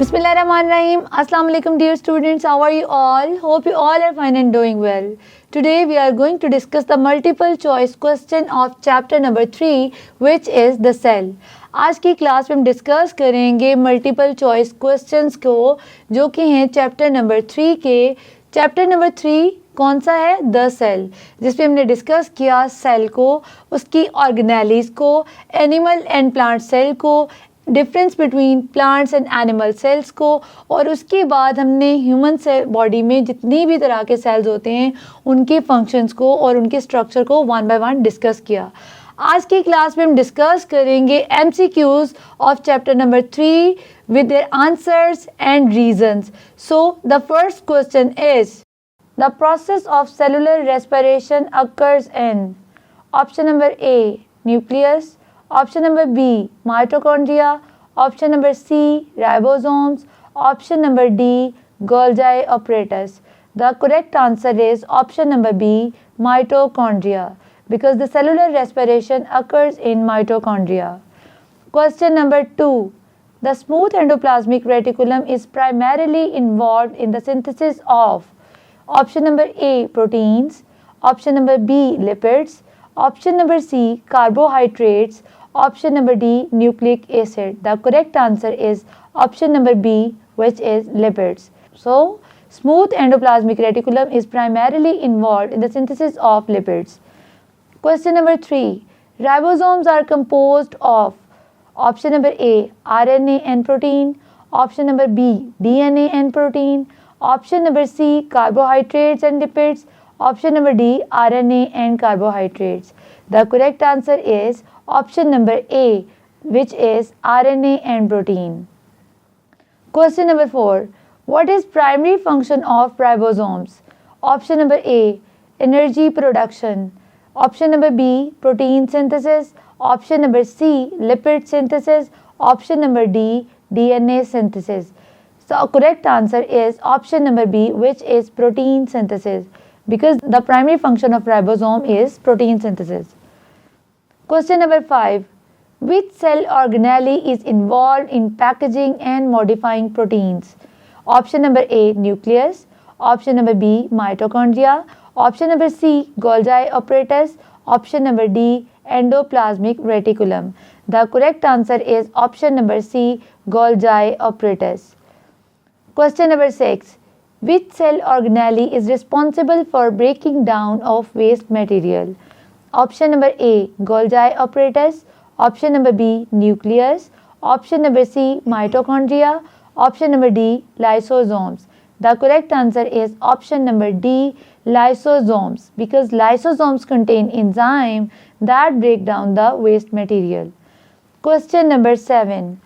Bismillahirrahmanirrahim. Assalamu alaikum dear students. How are you all? Hope you all are fine and doing well. Today we are going to discuss the multiple choice question of chapter number 3 which is the cell. आज की class में हम discuss करेंगे multiple choice questions को जो कि हैं chapter number 3 के। चैप्टर नंबर 3 कौन सा है? द सेल, जिसमें हमने डिस्कस किया सेल को, उसकी ऑर्गेनेलीज को, एनिमल एंड प्लांट सेल को, difference between plants and animal cells को, और उसके बाद हमने ह्यूमन सेल बॉडी में जितनी भी तरह के सेल्स होते हैं उनके फंक्शंस को और उनके स्ट्रक्चर को वन बाय वन डिस्कस किया। आज की क्लास में हम डिस्कस करेंगे MCQs of chapter number 3 with their answers and reasons. So the first question is the process of cellular respiration occurs in option number A nucleus, option number B mitochondria, option number C ribosomes, option number D Golgi apparatus. The correct answer is option number B mitochondria, because the cellular respiration occurs in mitochondria. Question number 2. The smooth endoplasmic reticulum is primarily involved in the synthesis of option number A proteins, option number B lipids, option number C carbohydrates, option number D nucleic acid. The correct answer is option number B, which is lipids. So smooth endoplasmic reticulum is primarily involved in the synthesis of lipids. Question number 3. Ribosomes are composed of option number A RNA and protein, option number B DNA and protein, option number C carbohydrates and lipids, option number D RNA and carbohydrates. The correct answer is option number A, which is RNA and protein. Question number 4. What is primary function of ribosomes? Option number A energy production, option number B protein synthesis, option number C lipid synthesis, option number D DNA synthesis. So correct answer is option number B, which is protein synthesis, because the primary function of ribosome is protein synthesis. Question number 5. Which cell organelle is involved in packaging and modifying proteins? Option number A nucleus, option number B mitochondria, option number C Golgi apparatus, option number D endoplasmic reticulum. The correct answer is option number C Golgi apparatus. Question number 6. Which cell organelle is responsible for breaking down of waste material? Option number A Golgi apparatus, option number B nucleus, option number C mitochondria, option number D lysosomes. The correct answer is option number D lysosomes, because lysosomes contain enzyme that break down the waste material. Question number 7.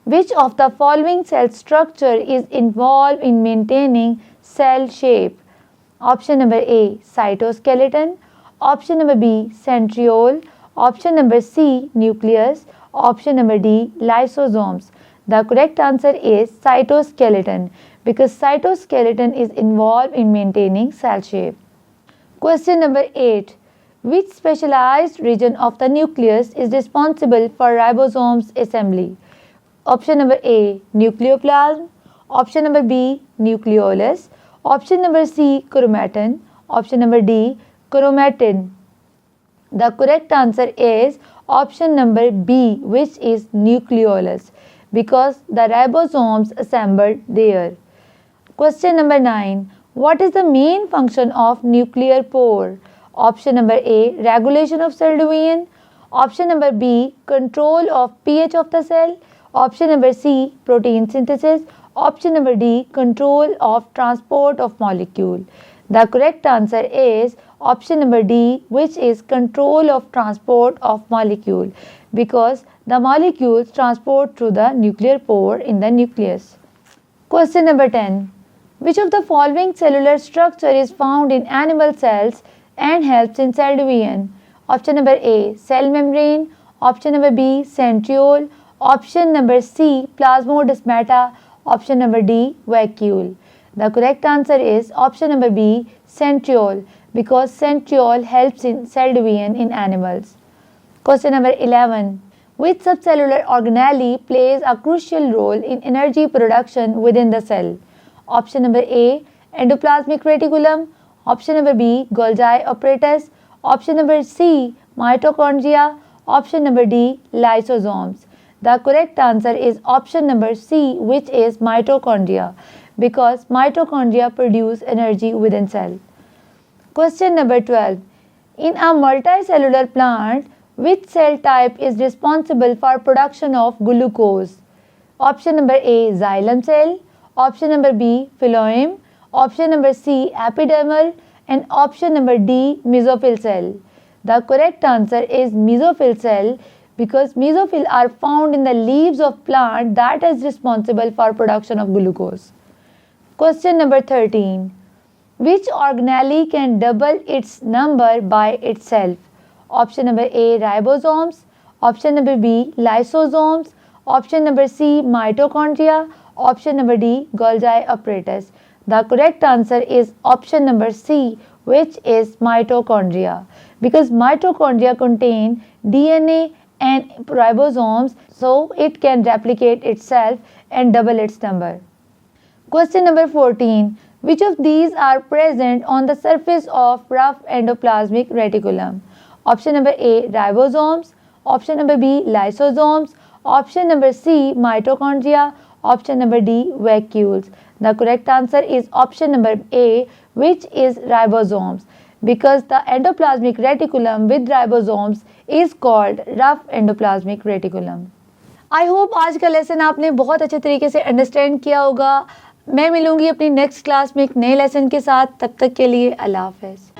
Which of the following cell structure is involved in maintaining cell shape? Option number A cytoskeleton, option number B centriole, option number C nucleus, option number D lysosomes. The correct answer is cytoskeleton, because cytoskeleton is involved in maintaining cell shape. Question number 8. Which specialized region of the nucleus is responsible for ribosomes assembly? Option number A nucleoplasm, option number B nucleolus, option number C chromatin, option number D chromatin. The correct answer is option number B, which is nucleolus, because the ribosomes assembled there. Question number 9. What is the main function of nuclear pore? Option number A regulation of cell division, option number B control of pH of the cell, option number C protein synthesis, option number D control of transport of molecule. The correct answer is option number D, which is control of transport of molecule, because the molecules transport through the nuclear pore in the nucleus. Question number 10. Which of the following cellular structure is found in animal cells and helps in cell division? Option number A cell membrane, option number B centriole, option number C plasmodesmata, option number D vacuole. The correct answer is option number B centriole, because centriole helps in cell division in animals. Question number 11. Which subcellular organelle plays a crucial role in energy production within the cell? Option number A, endoplasmic reticulum. Option number B, Golgi apparatus. Option number C, mitochondria. Option number D, lysosomes. The correct answer is option number C, which is mitochondria, because mitochondria produce energy within cell. Question number 12. In a multicellular plant, which cell type is responsible for production of glucose? Option number A, xylem cell. Option number B, phloem. Option number C, epidermal. And option number D, mesophyll cell. The correct answer is mesophyll cell, because mesophyll are found in the leaves of plant that is responsible for production of glucose. Question number 13. Which organelle can double its number by itself? Option number A, ribosomes. Option number B, lysosomes. Option number C, mitochondria. Option number D, Golgi apparatus. The correct answer is option number C, which is mitochondria, because mitochondria contain DNA and ribosomes, so it can replicate itself and double its number. Question number 14. Which of these are present on the surface of rough endoplasmic reticulum? Option number A, ribosomes. Option number B, lysosomes. Option number C, mitochondria. Option number D, vacuoles. The correct answer is option number A, which is ribosomes, because the endoplasmic reticulum with ribosomes is called rough endoplasmic reticulum. I hope आज का lesson आपने बहुत अच्छे तरीके से understand किया होगा. मैं मिलूंगी अपनी नेक्स्ट क्लास में एक नए लेसन के साथ. तब तक के लिए अल्लाह हाफ़िज़.